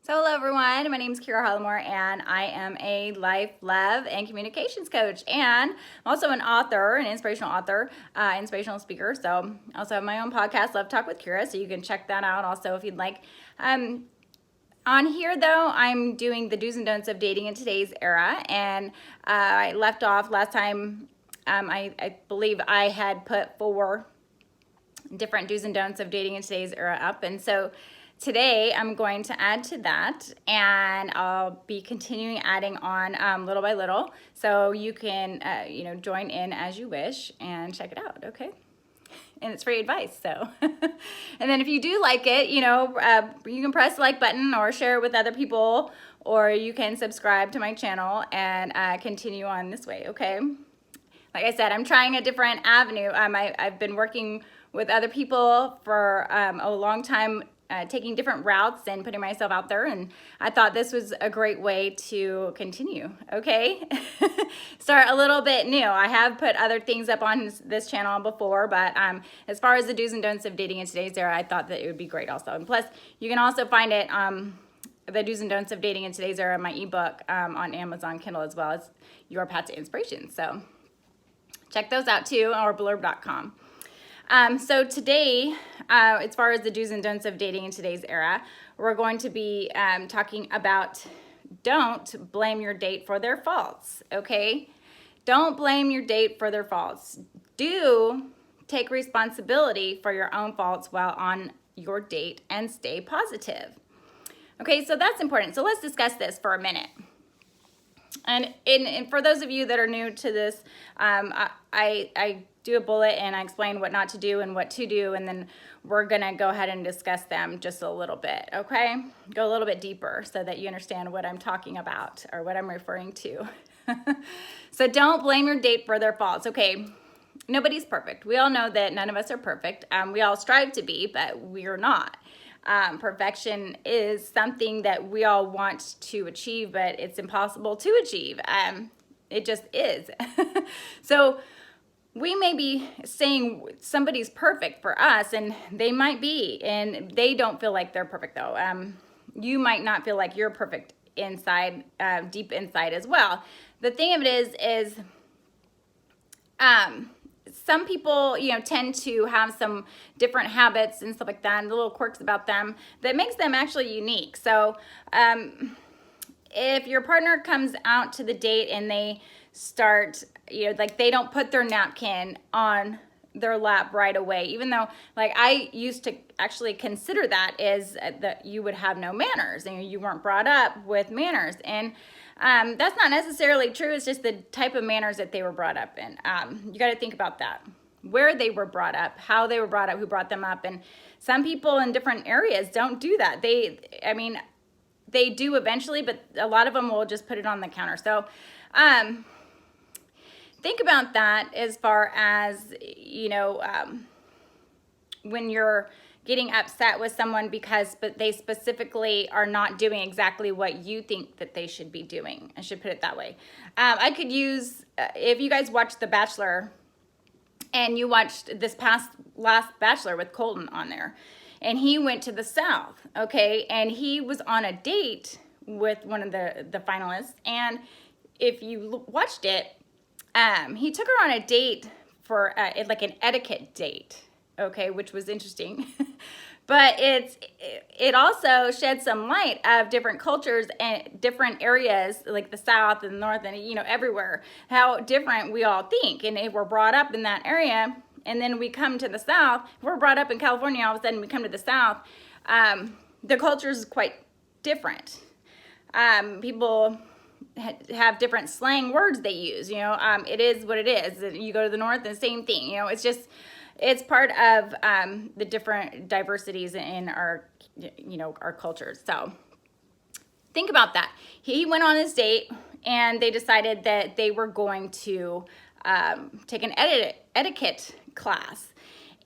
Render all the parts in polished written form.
So hello everyone, my name is Kira Hollamore and I am a life, love, and communications coach, and I'm also an author, an inspirational author, inspirational speaker. So I also have my own podcast, Love Talk with Kira, so you can check that out also if you'd like. On here though, I'm doing the do's and don'ts of dating in today's era, and I left off last time. I believe I had put 4 different do's and don'ts of dating in today's era up, and so today I'm going to add to that, and I'll be continuing adding on little by little, so you can join in as you wish and check it out. Okay, and it's free advice. So and then if you do like it, you can press the like button or share it with other people, or you can subscribe to my channel and continue on this way. Okay, like I said, I'm trying a different avenue. I've been working with other people for a long time, taking different routes and putting myself out there, and I thought this was a great way to continue. Okay, start a little bit new. I have put other things up on this channel before, but as far as the do's and don'ts of dating in today's era, I thought that it would be great also. And plus, you can also find it, the do's and don'ts of dating in today's era, my ebook, on Amazon Kindle, as well as Your Path to Inspiration. So check those out too, or blurb.com. So today, as far as the do's and don'ts of dating in today's era, we're going to be talking about don't blame your date for their faults, okay? Don't blame your date for their faults. Do take responsibility for your own faults while on your date and stay positive. Okay, so that's important. So let's discuss this for a minute. And for those of you that are new to this, I do a bullet and I explain what not to do and what to do, and then we're gonna go ahead and discuss them just a little bit, okay? Go a little bit deeper so that you understand what I'm talking about or what I'm referring to. So don't blame your date for their faults. Okay, nobody's perfect. We all know that none of us are perfect. We all strive to be, but we're not. Perfection is something that we all want to achieve, but it's impossible to achieve. It just is. So we may be saying somebody's perfect for us, and they might be, and they don't feel like they're perfect though. You might not feel like you're perfect inside, deep inside as well. The thing of it is some people, tend to have some different habits and stuff like that, and the little quirks about them that makes them actually unique. So if your partner comes out to the date and they start, like they don't put their napkin on their lap right away, even though, like, I used to actually consider that as that you would have no manners and you weren't brought up with manners. And that's not necessarily true. It's just the type of manners that they were brought up in. You got to think about that, where they were brought up, how they were brought up, who brought them up. And some people in different areas don't do that. They do eventually, but a lot of them will just put it on the counter. So think about that as far as, when you're getting upset with someone but they specifically are not doing exactly what you think that they should be doing. I should put it that way. I could use, if you guys watched The Bachelor and you watched this last Bachelor with Colton on there, and he went to the South, okay, and he was on a date with one of the finalists, and if you watched it, he took her on a date for like an etiquette date, okay, which was interesting. But it also shed some light of different cultures and different areas, like the South and the North and, everywhere, how different we all think. And if we're brought up in that area and then we come to the South, if we're brought up in California, all of a sudden we come to the South, the culture is quite different. People have different slang words they use, it is what it is. You go to the North, the same thing, it's part of the different diversities in our cultures. So think about that. He went on his date and they decided that they were going to take an etiquette class.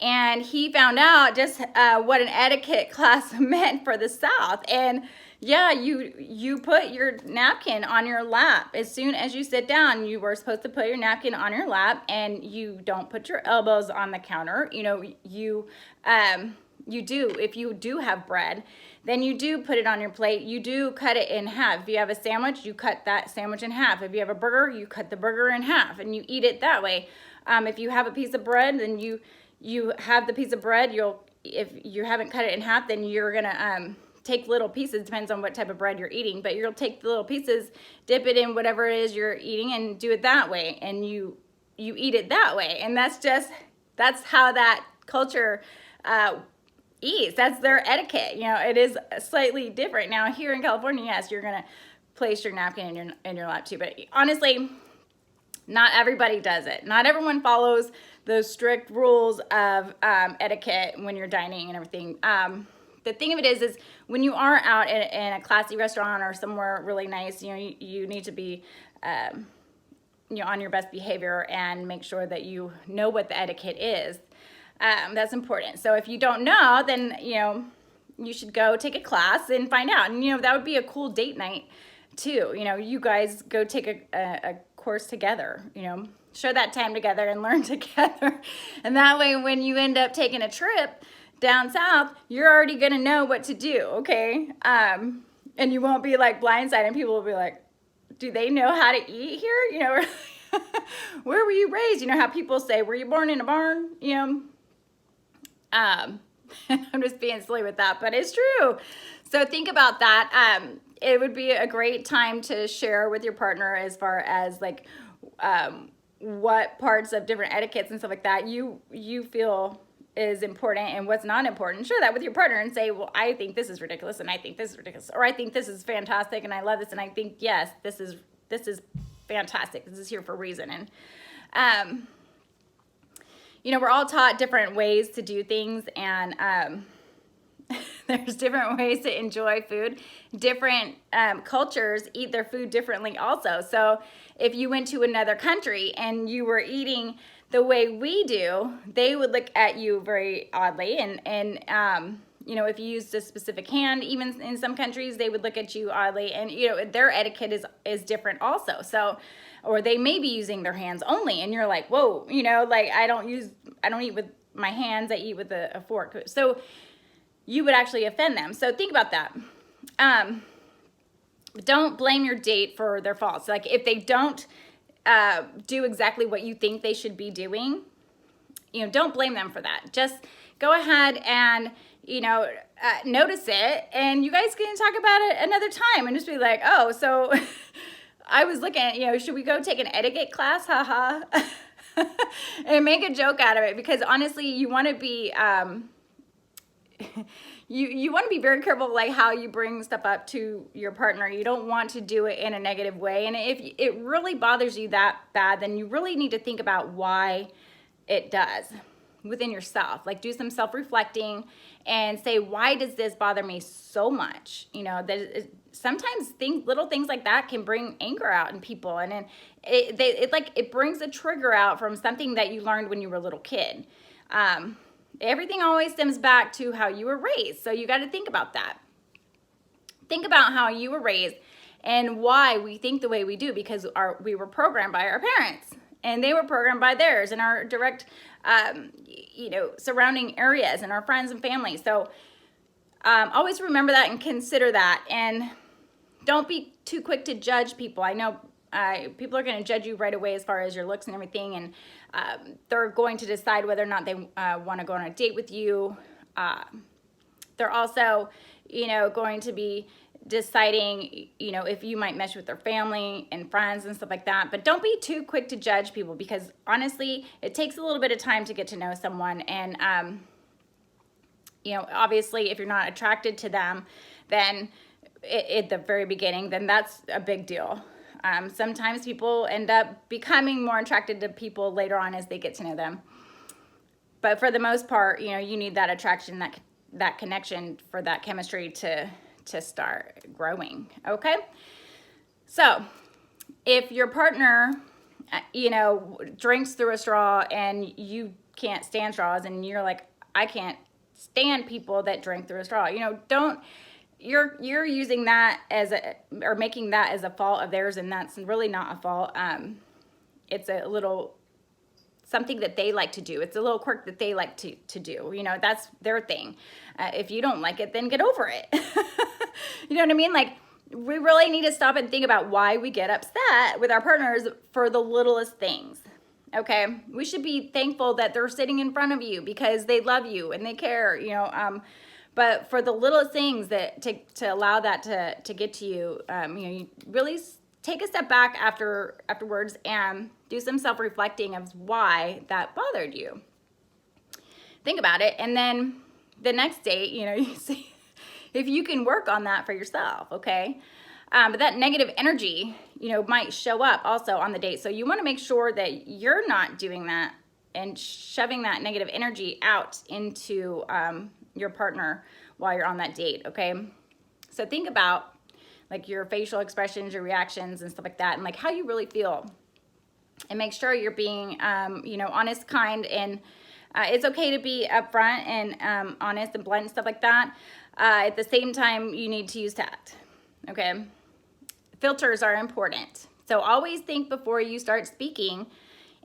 And he found out just what an etiquette class meant for the South. And yeah, you put your napkin on your lap. As soon as you sit down, you were supposed to put your napkin on your lap, and you don't put your elbows on the counter. You do, if you do have bread, then you do put it on your plate. You do cut it in half. If you have a sandwich, you cut that sandwich in half. If you have a burger, you cut the burger in half and you eat it that way. If you have a piece of bread, then you have the piece of bread. If you haven't cut it in half, then you're gonna take little pieces. Depends on what type of bread you're eating, but you'll take the little pieces, dip it in whatever it is you're eating, and do it that way. And you eat it that way. And that's how that culture eats. That's their etiquette. It is slightly different. Now here in California, yes, you're gonna place your napkin in your lap too. But honestly, not everybody does it. Not everyone follows those strict rules of etiquette when you're dining and everything. The thing of it is when you are out in a classy restaurant or somewhere really nice, you need to be on your best behavior and make sure that you know what the etiquette is. That's important. So if you don't know, then you should go take a class and find out. And that would be a cool date night too. You guys go take a course together. Share that time together and learn together. And that way, when you end up taking a trip down south, you're already gonna know what to do. Okay, and you won't be like blindsided. And people will be like, "Do they know how to eat here?" Where were you raised? How people say, "Were you born in a barn?" I'm just being silly with that, but it's true. So think about that. It would be a great time to share with your partner as far as like what parts of different etiquettes and stuff like that you feel is important and what's not important. Share that with your partner and say, well, I think this is ridiculous and I think this is ridiculous, or I think this is fantastic and I love this and I think, yes, this is fantastic. This is here for a reason. And we're all taught different ways to do things, and there's different ways to enjoy food. Different cultures eat their food differently also. So if you went to another country and you were eating the way we do, they would look at you very oddly. And if you used a specific hand, even in some countries, they would look at you oddly. And, their etiquette is different also. So, or they may be using their hands only. And you're like, whoa, like I don't eat with my hands. I eat with a fork. So you would actually offend them. So think about that. Don't blame your date for their faults. Like if they don't do exactly what you think they should be doing, don't blame them for that. Just go ahead and, notice it, and you guys can talk about it another time and just be like, oh, so I was looking at, should we go take an etiquette class? Haha. And make a joke out of it, because honestly, you want to be, you want to be very careful like how you bring stuff up to your partner. You don't want to do it in a negative way. And if it really bothers you that bad, then you really need to think about why it does within yourself. Like do some self-reflecting and say, why does this bother me so much? Sometimes little things like that can bring anger out in people, and then it brings a trigger out from something that you learned when you were a little kid. Everything always stems back to how you were raised. So you got to think about that. Think about how you were raised and why we think the way we do, because we were programmed by our parents and they were programmed by theirs and our direct, surrounding areas and our friends and family. So always remember that and consider that, and don't be too quick to judge people. I know people are going to judge you right away as far as your looks and everything, and they're going to decide whether or not they want to go on a date with you. They're also, going to be deciding, if you might mesh with their family and friends and stuff like that. But don't be too quick to judge people, because honestly, it takes a little bit of time to get to know someone. And, obviously, if you're not attracted to them, then at the very beginning, then that's a big deal. Sometimes people end up becoming more attracted to people later on as they get to know them. But for the most part, you need that attraction, that connection for that chemistry to start growing. Okay. So if your partner, drinks through a straw and you can't stand straws, and you're like, I can't stand people that drink through a straw, you're using that or making that as a fault of theirs, and that's really not a fault. It's a little something that they like to do. It's a little quirk that they like to do. You know, that's their thing. If you don't like it, then get over it. You know what I mean? Like, we really need to stop and think about why we get upset with our partners for the littlest things. Okay, we should be thankful that they're sitting in front of you because they love you and they care, you know. But for the littlest things that to allow that to get to you, you know, you really take a step back afterwards and do some self-reflecting of why that bothered you. Think about it, and then the next date, you know, you see if you can work on that for yourself. Okay. But that negative energy, you know, might show up also on the date. So you want to make sure that you're not doing that and shoving that negative energy out into your partner while you're on that date, okay? So think about like your facial expressions, your reactions and stuff like that, and like how you really feel. And make sure you're being, you know, honest, kind, and it's okay to be upfront and honest and blunt and stuff like that. At the same time, you need to use tact, okay? Filters are important. So always think before you start speaking,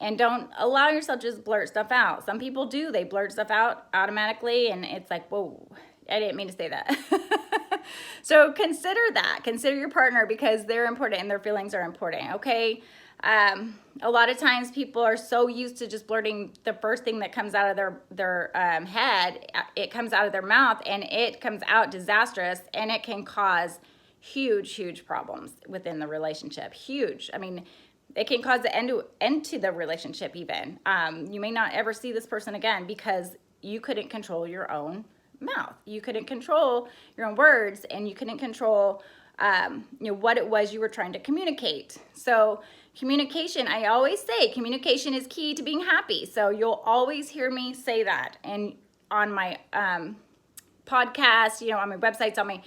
and don't allow yourself to just blurt stuff out. Some people do. They blurt stuff out automatically, and it's like, whoa, I didn't mean to say that. So consider that. Consider your partner, because they're important and their feelings are important, okay? A lot of times people are so used to just blurting the first thing that comes out of their head. It comes out of their mouth, and it comes out disastrous, and it can cause huge problems within the relationship. Huge. I mean, it can cause the end to the relationship even. You may not ever see this person again because you couldn't control your own mouth. You couldn't control your own words, and you couldn't control you know, what it was you were trying to communicate. So communication, I always say communication is key to being happy. So you'll always hear me say that. And on my podcast, you know, on my websites, on my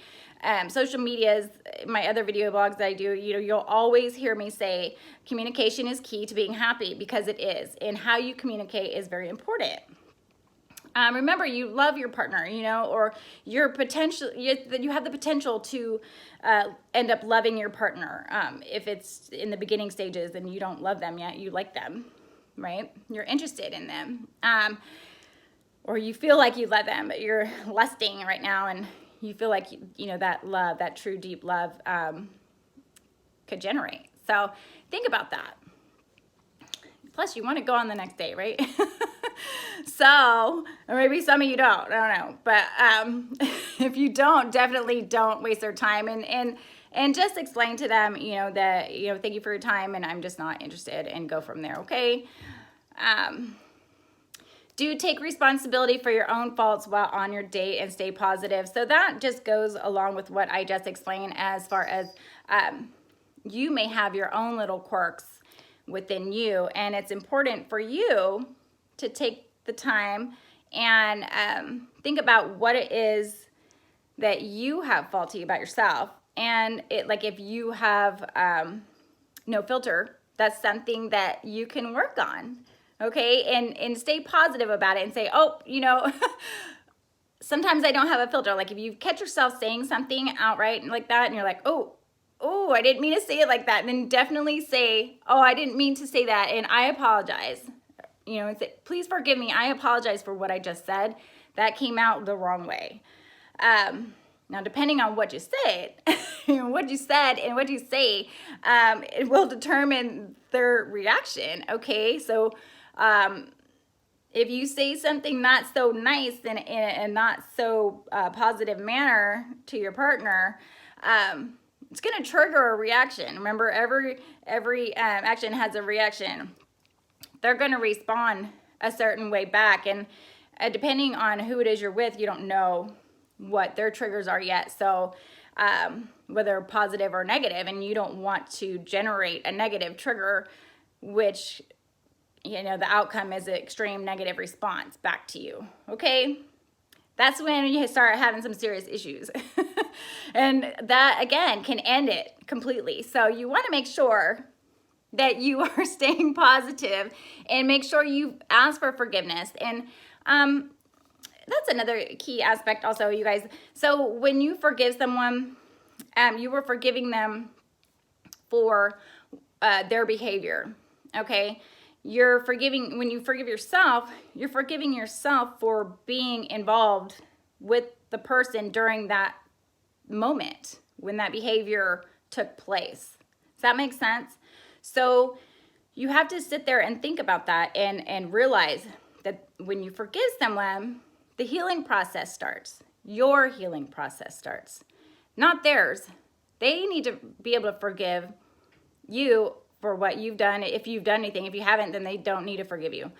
social medias, my other video blogs that I do, you know, you'll always hear me say communication is key to being happy, because it is. And how you communicate is very important. Remember, you love your partner, you know, or you have the potential to end up loving your partner. If it's in the beginning stages and you don't love them yet, you like them, right? You're interested in them. Or you feel like you love them, but you're lusting right now, and you feel like, you know, that love, that true deep love could generate. So think about that. Plus, you want to go on the next day, right? So, or maybe some of you don't, I don't know. But if you don't, definitely don't waste their time, and just explain to them, you know, that, you know, thank you for your time, and I'm just not interested, and go from there, okay? Do take responsibility for your own faults while on your date, and stay positive. So that just goes along with what I just explained, as far as you may have your own little quirks within you, and it's important for you to take the time and think about what it is that you have faulty about yourself. And it, like, if you have no filter, that's something that you can work on, okay? And stay positive about it, and say, oh, you know, sometimes I don't have a filter. Like, if you catch yourself saying something outright like that, and you're like, oh, I didn't mean to say it like that, then definitely say, oh, I didn't mean to say that, and I apologize. You know, and say, please forgive me. I apologize for what I just said. That came out the wrong way. Now, depending on what you said, what you said and what you say, it will determine their reaction, okay? So if you say something not so nice and not so positive manner to your partner, it's going to trigger a reaction. Remember, every action has a reaction. They're going to respond a certain way back. And depending on who it is you're with, you don't know what their triggers are yet. So whether positive or negative, and you don't want to generate a negative trigger, which, you know, the outcome is an extreme negative response back to you. Okay? That's when you start having some serious issues. And that, again, can end it completely. So you want to make sure that you are staying positive, and make sure you ask for forgiveness. And that's another key aspect also, you guys. So when you forgive someone, you were forgiving them for their behavior, okay? when you forgive yourself, you're forgiving yourself for being involved with the person during that moment when that behavior took place. Does that make sense? So you have to sit there and think about that and realize that when you forgive someone, the healing process starts. Your healing process starts, not theirs. They need to be able to forgive you for what you've done. If you've done anything, if you haven't, then they don't need to forgive you.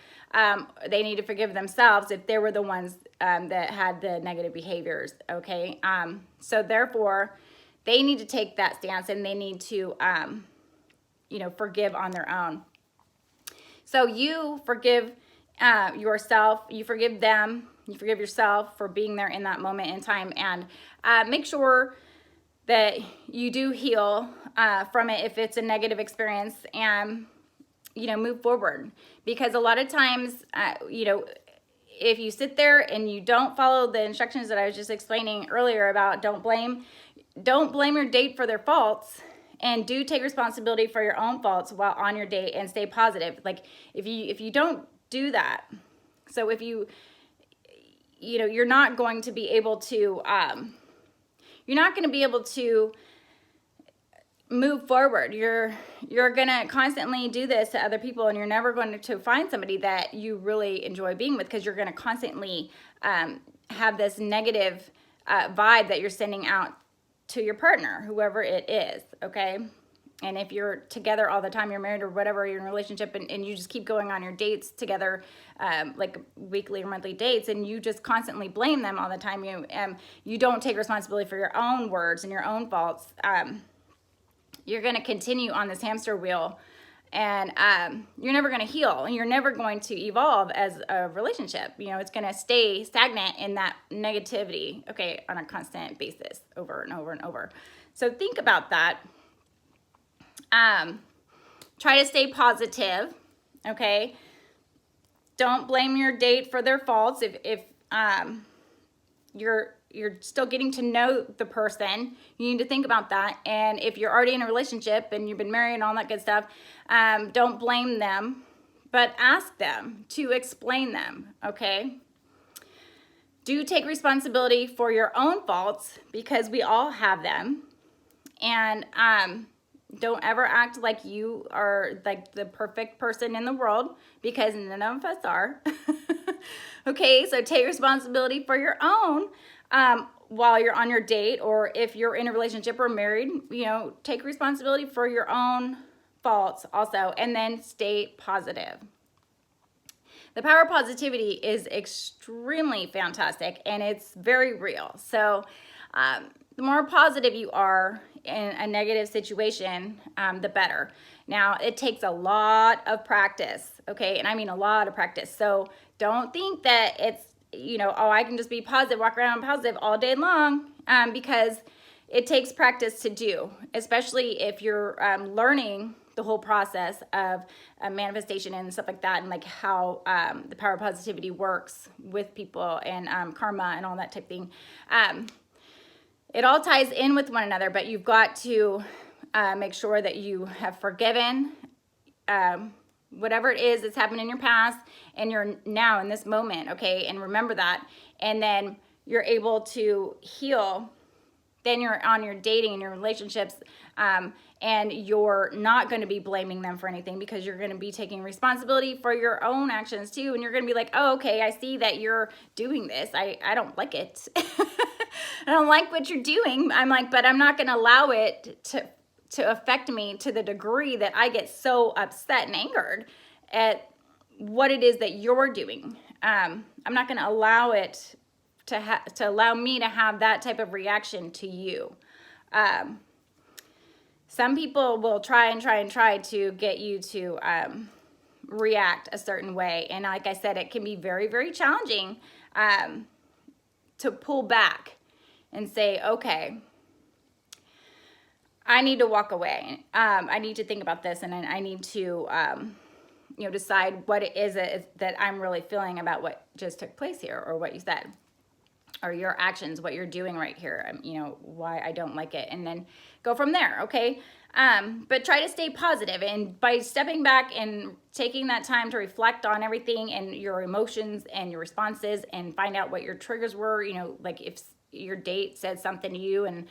They need to forgive themselves if they were the ones that had the negative behaviors. Okay. So therefore, they need to take that stance, and they need to, forgive on their own. So you forgive yourself, you forgive them, you forgive yourself for being there in that moment in time, and make sure that you do heal from it if it's a negative experience, and move forward. Because a lot of times, if you sit there and you don't follow the instructions that I was just explaining earlier about don't blame your date for their faults, and do take responsibility for your own faults while on your date, and stay positive. Like if you don't do that, so if you're not going to be able to move forward. You're going to constantly do this to other people, and you're never going to find somebody that you really enjoy being with, because you're going to constantly have this negative vibe that you're sending out to your partner, whoever it is, okay? And if you're together all the time, you're married or whatever, you're in a relationship, and you just keep going on your dates together, like weekly or monthly dates, and you just constantly blame them all the time, you don't take responsibility for your own words and your own faults, you're going to continue on this hamster wheel, and you're never going to heal, and you're never going to evolve as a relationship. It's going to stay stagnant in that negativity, okay, on a constant basis, over and over and over. So think about that. Try to stay positive, okay? Don't blame your date for their faults. If you're still getting to know the person, you need to think about that. And if you're already in a relationship and you've been married and all that good stuff, don't blame them, but ask them to explain them, okay? Do take responsibility for your own faults, because we all have them. And don't ever act like you are like the perfect person in the world, because none of us are. Okay, so take responsibility for your own while you're on your date, or if you're in a relationship or married, take responsibility for your own faults also, and then stay positive. The power of positivity is extremely fantastic, and it's very real. So the more positive you are in a negative situation, the better. Now, it takes a lot of practice, okay? And I mean a lot of practice. So don't think that it's, I can just be positive, walk around positive all day long, because it takes practice to do, especially if you're learning the whole process of manifestation and stuff like that, and like how the power of positivity works with people, and karma and all that type of thing. It all ties in with one another, but you've got to make sure that you have forgiven whatever it is that's happened in your past, and you're now in this moment, okay? And remember that. And then you're able to heal. Then you're on your dating and your relationships, and you're not going to be blaming them for anything, because you're going to be taking responsibility for your own actions too. And you're going to be like, oh, okay, I see that you're doing this. I don't like it. I don't like what you're doing. I'm like, but I'm not going to allow it to affect me to the degree that I get so upset and angered at what it is that you're doing. I'm not going to allow it to allow me to have that type of reaction to you. Some people will try to get you to react a certain way. And like I said, it can be very, very challenging to pull back and say, okay, I need to walk away. I need to think about this, and I need to, decide what it is that I'm really feeling about what just took place here, or what you said. or your actions, what you're doing right here, you know, why I don't like it, and then go from there, okay? But try to stay positive, and by stepping back and taking that time to reflect on everything and your emotions and your responses and find out what your triggers were, you know, like if your date said something to you and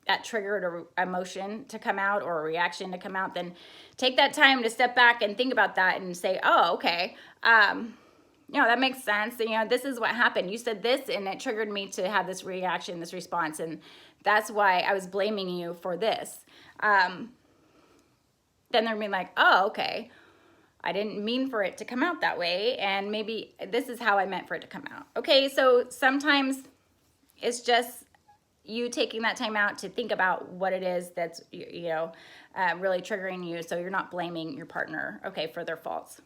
that triggered a emotion to come out or a reaction to come out, then take that time to step back and think about that and say, oh, okay, you know, that makes sense. And, you know, this is what happened. You said this and it triggered me to have this reaction, this response. And that's why I was blaming you for this. Then they're gonna be like, oh, okay, I didn't mean for it to come out that way. And maybe this is how I meant for it to come out. Okay, so sometimes it's just you taking that time out to think about what it is that's, you know, really triggering you, so you're not blaming your partner, okay, for their faults.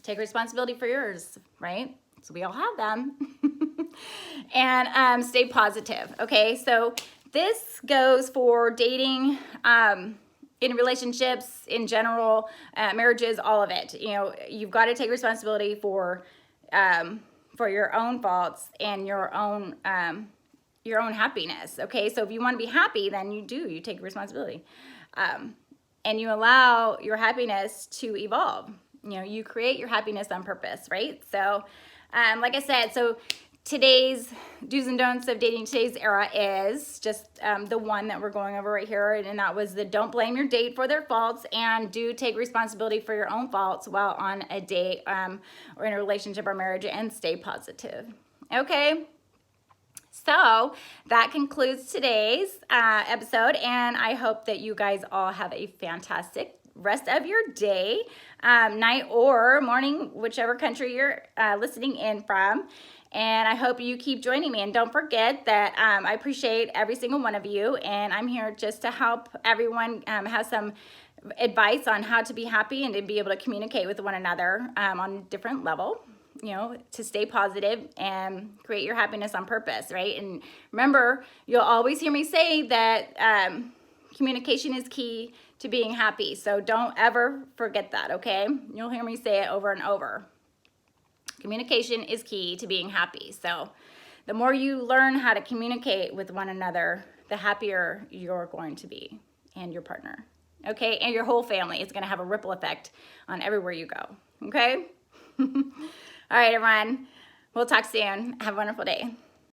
Take responsibility for yours, right? So we all have them. And stay positive, okay? So this goes for dating, in relationships, in general, marriages, all of it. You know, you've got to take responsibility for your own faults and your own happiness, okay? So if you want to be happy, then you take responsibility. And you allow your happiness to evolve. You know, you create your happiness on purpose, right? So, like I said, so today's do's and don'ts of dating today's era is just the one that we're going over right here, and that was the don't blame your date for their faults, and do take responsibility for your own faults while on a date or in a relationship or marriage, and stay positive. Okay? So that concludes today's episode, and I hope that you guys all have a fantastic rest of your day, night or morning, whichever country you're listening in from. And I hope you keep joining me. And don't forget that I appreciate every single one of you, and I'm here just to help everyone have some advice on how to be happy and to be able to communicate with one another on a different level, you know, to stay positive and create your happiness on purpose, right? And remember, you'll always hear me say that communication is key to being happy. So don't ever forget that, okay? You'll hear me say it over and over. Communication is key to being happy. So the more you learn how to communicate with one another, the happier you're going to be, and your partner, okay? And your whole family. It's going to have a ripple effect on everywhere you go, okay? All right, everyone. We'll talk soon. Have a wonderful day.